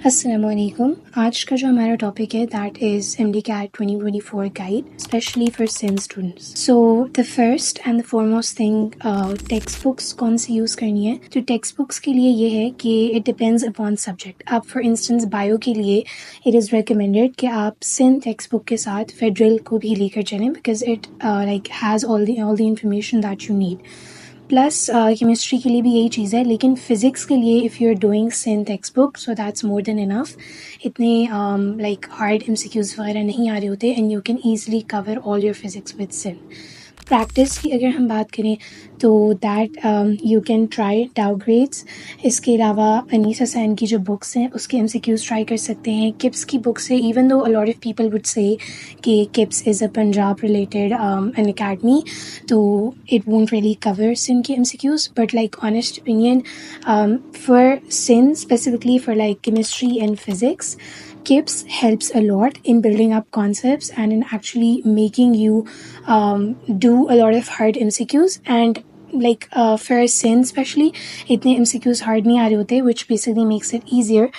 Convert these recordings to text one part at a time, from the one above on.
अस्सलामुअलैकुम। आज का जो हमारा टॉपिक है that is MDCAT 2024 guide specially for Sindh students. So the first and the foremost thing, text books कौन सी यूज़ करनी है। तो टेक्स्ट बुक्स के लिए ये है कि इट डिपेंड्स अपॉन सब्जेक्ट। आप फॉर इंस्टेंस बायो के लिए इट इज़ रिकमेंडेड कि आप सिन टेक्स्ट बुक के साथ फेडरल को भी लेकर चलें because it like has all the information that you need. Plus chemistry के लिए भी यही चीज़ है, लेकिन फ़िज़िक्स के लिए if you are doing Sindh text book so that's more than enough. इतने लाइक हार्ड MCQs वगैरह नहीं आ रहे होते and you can easily cover all your physics with Sindh. Practice की अगर हम बात करें तो दैट यू कैन ट्राई डाउग्रेड्स। इसके अलावा अनीस हसैन की जो बुक्स हैं उसके MCQs ट्राई कर सकते हैं। किप्स की बुक से, even though a lot of people would say कि KIPS is a Punjab related an academy, तो it won't really cover sin के MCQs, but like honest opinion, for sin specifically for like chemistry and physics, KIPS helps a lot in building up concepts and in actually making you do a lot of hard MCQs. And like for sin especially itne MCQs hard nahi aa rahe hote, which basically makes it easier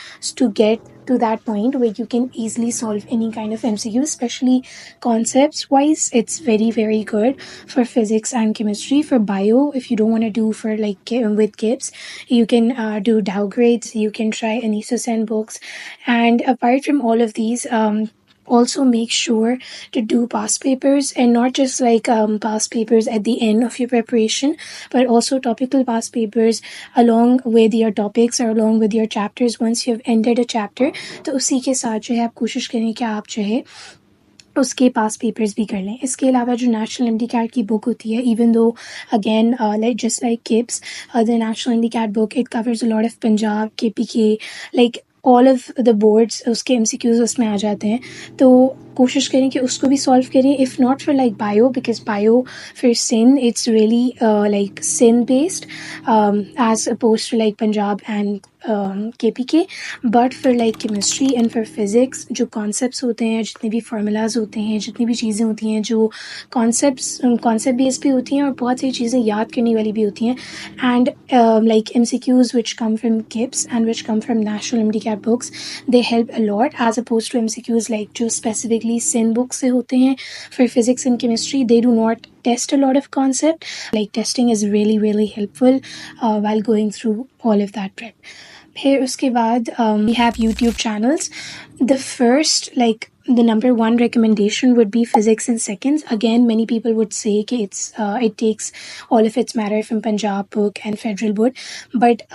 to get to that point where you can easily solve any kind of MCQ, especially concepts wise. It's very good for physics and chemistry. For bio, if you don't want to do for like with KIPS, you can do downgrades. You can try Anisa Sen books, and apart from all of these, also make sure to do past papers, and not just like past papers at the end of your preparation, but also topical past papers along with your topics or along with your chapters. Once you have ended a chapter, तो उसी के साथ जो है आप कोशिश करें कि आप जो है उसके पास पेपर्स भी कर लें। इसके अलावा जो नेशनल MDCAT की बुक होती है, even though again like just like KIPS, the national MDCAT book it covers a lot of Punjab KPK, like all of the boards, उसके MCQs उसमें आ जाते हैं। तो कोशिश करें कि उसको भी सॉल्व करें। If not for like bio, because bio फिर Sindh it's really like Sindh based as opposed to like Punjab and KPK, but for like chemistry and for physics जो कॉन्सेप्ट्स होते हैं, जितने भी फार्मूलाज होते हैं, जितनी भी चीज़ें होती हैं जो कॉन्सेप्ट बेस्ड भी होती हैं और बहुत सारी चीज़ें याद करने वाली भी होती हैं, and like MCQs which come from KIPS and which come from national MDCAT books, they help a lot as opposed to MCQs like जो specifically sin books से होते हैं। For physics and chemistry, they do not test a lot of concept. Like testing is really helpful while going through all of that prep. फिर उसके बाद we have YouTube channels. The first, like the number one recommendation would be physics in seconds. Again, many people would say कि it takes all of its matter from Punjab book and Federal board, but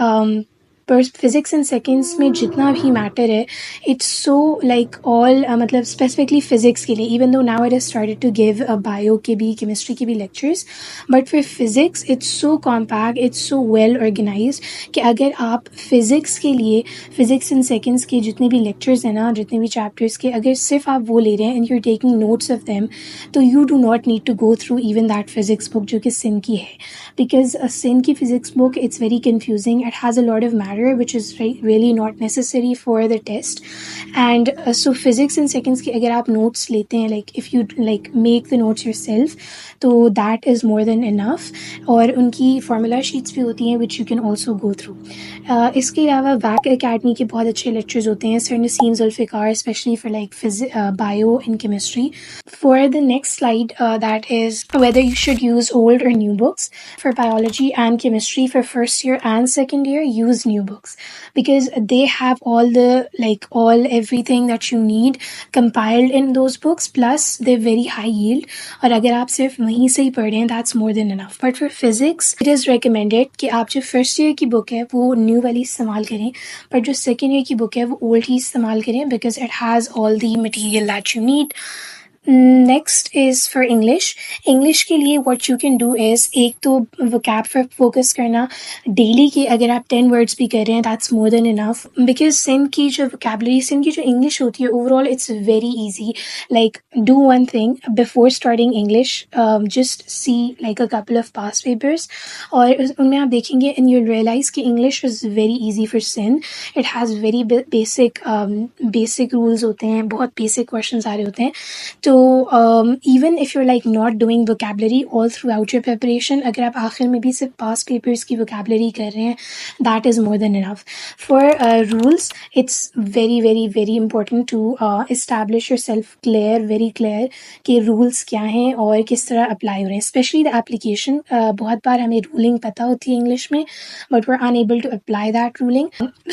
पर physics in seconds में जितना भी matter है, it's so like all मतलब specifically physics के लिए, even though now it has started to give bio के भी, केमिस्ट्री के भी lectures, but for physics it's so compact, it's so well organised कि अगर आप फिज़िक्स के लिए फ़िज़िक्स इन सेकेंड्स के जितने भी लेक्चर्स हैं ना, जितने भी चैप्टर्स के, अगर सिर्फ आप वो ले रहे हैं and you are taking notes of them, तो you do not need to go through even that physics book जो कि सिन की है, बिकॉज सिन की physics book it's very confusing, it has a lot of matter which is really not necessary for the test. And so physics in seconds की अगर आप notes लेते हैं, like if you like make the notes yourself, तो that is more than enough. और उनकी formula sheets भी होती हैं which you can also go through. इसके अलावा WAC Academy के बहुत अच्छे lectures होते हैं, Sir Naseem Zulfikar, especially for like bio and chemistry. For the next slide, that is whether you should use old or new books. For biology and chemistry for first year and second year, use new books because they have all everything that you need compiled in those books, plus they're very high yield, और अगर आप सिर्फ वहीं से ही पढ़ रहे हैं that's more than enough. But for physics it is recommended कि आप जो first year की book है वो new वाली इस्तेमाल करें, पर जो second year की book है वो old ही इस्तेमाल करें because it has all the material that you need. Next is for English. English के लिए what you can do is एक तो vocab पर focus करना daily की, अगर आप 10 words भी कर रहे हैं that's more than enough because sin की जो vocabulary, sin की जो English होती है overall it's very easy. Like do one thing before starting English, just see like a couple of past papers और उनमें आप देखेंगे and you'll realize कि English is very easy for sin. It has very basic rules होते हैं, बहुत basic questions आ रहे होते हैं, तो even if you're like not doing vocabulary all throughout your preparation, अगर आप आखिर में भी सिर्फ past papers की vocabulary कर रहे हैं, that is more than enough. For rules, it's very very very important to establish yourself very clear कि rules क्या हैं और किस तरह apply हो रहे हैं, especially the application. बहुत बार हमें ruling पता होती है English में, but we're unable to apply that ruling.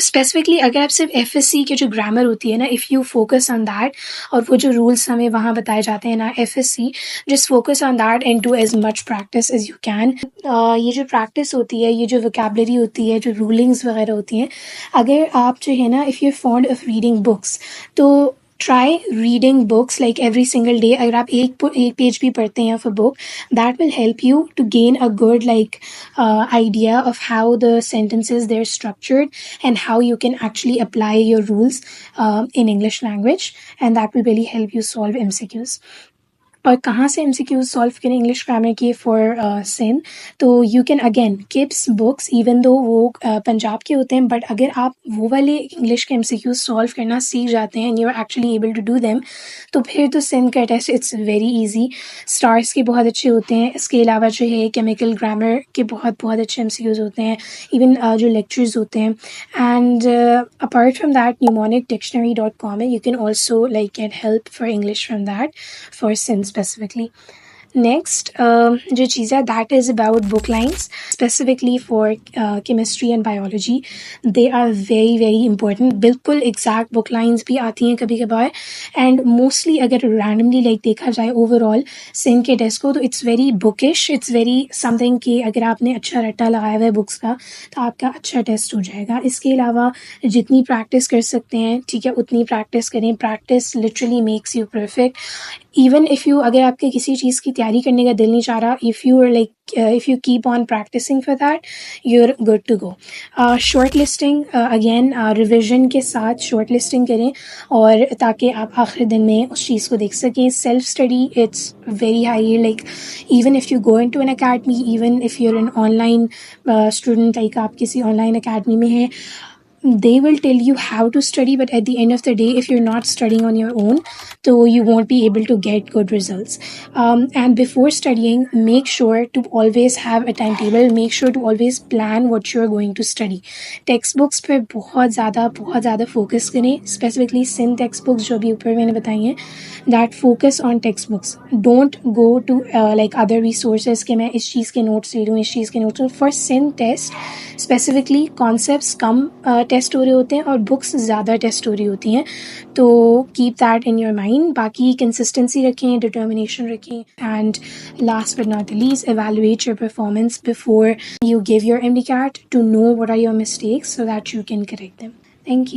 Specifically अगर आप सिर्फ FSC के जो grammar होती है ना, if you focus on that और वो जो rules हमें वहाँ बताए जाते हैं ना FSC, just focus on that and do as much practice as you can. ये जो practice होती है, ये जो vocabulary होती है, जो rulings वगैरह होती हैं, अगर आप जो है ना, if you're fond of reading books, तो try reading books like every single day. अगर आप एक पेज भी पढ़ते हैं of a book, that will help you to gain a good idea of how the sentences they're structured and how you can actually apply your rules in English language, and that will really help you solve MCQs. और कहाँ से MCQs solve करें English grammar के for Sindh, तो you can again KIPS books, even though वो पंजाब के होते हैं, बट अगर आप वो वाले इंग्लिश के MCQs सॉल्व करना सीख जाते हैं and you are actually able to do them, तो फिर तो सिन का test it's very easy. Stars के बहुत अच्छे होते हैं, इसके अलावा जो है केमिकल ग्रामर के बहुत बहुत अच्छे MCQs होते हैं, इवन जो लेक्चर्स होते हैं. And apart from that mnemonic.dictionary.com है, you can also get help for English from that for Sindh specifically. Next, जो चीज़ है that is about book lines, specifically for chemistry and biology. They are very very important. बिल्कुल exact book lines भी आती हैं कभी कभार, and mostly अगर randomly देखा जाए overall सिन के टेस्ट को, तो it's very bookish, it's very something कि अगर आपने अच्छा रट्टा लगाया हुआ है बुक्स का तो आपका अच्छा टेस्ट हो जाएगा. इसके अलावा जितनी प्रैक्टिस कर सकते हैं, ठीक है, उतनी प्रैक्टिस करें. Practice literally makes you perfect. Even if you अगर आपके किसी चीज़ की तैयारी करने का दिल नहीं चाह रहा, if you keep on practicing for that, you're good to go. Short listing again revision के साथ शॉर्ट लिस्टिंग करें, और ताकि आप आखिर दिन में उस चीज़ को देख सकें. Self study it's very high, even if you go into an academy, even if you're an online student, आप किसी ऑनलाइन अकेडमी में हैं, they will tell you how to study, but at the end of the day, if you're not studying on your own, so you won't be able to get good results. And before studying, make sure to always have a timetable. Make sure to always plan what you're going to study. Textbooks पे बहुत ज़्यादा focus करें, specifically sin textbooks जो भी ऊपर मैंने बताई हैं, that focus on textbooks. Don't go to other resources कि मैं इस चीज़ के notes ले लूँ, इस चीज़ के notes. For sin test, specifically concepts come test हो रहे होते हैं और बुक्स ज़्यादा टेस्ट हो रही होती हैं, तो keep that in your mind. बाकी कंसिस्टेंसी रखें, डिटर्मिनेशन रखें, and last but not the least, evaluate your performance before you give your MDCAT to know what are your mistakes so that you can correct them. Thank you.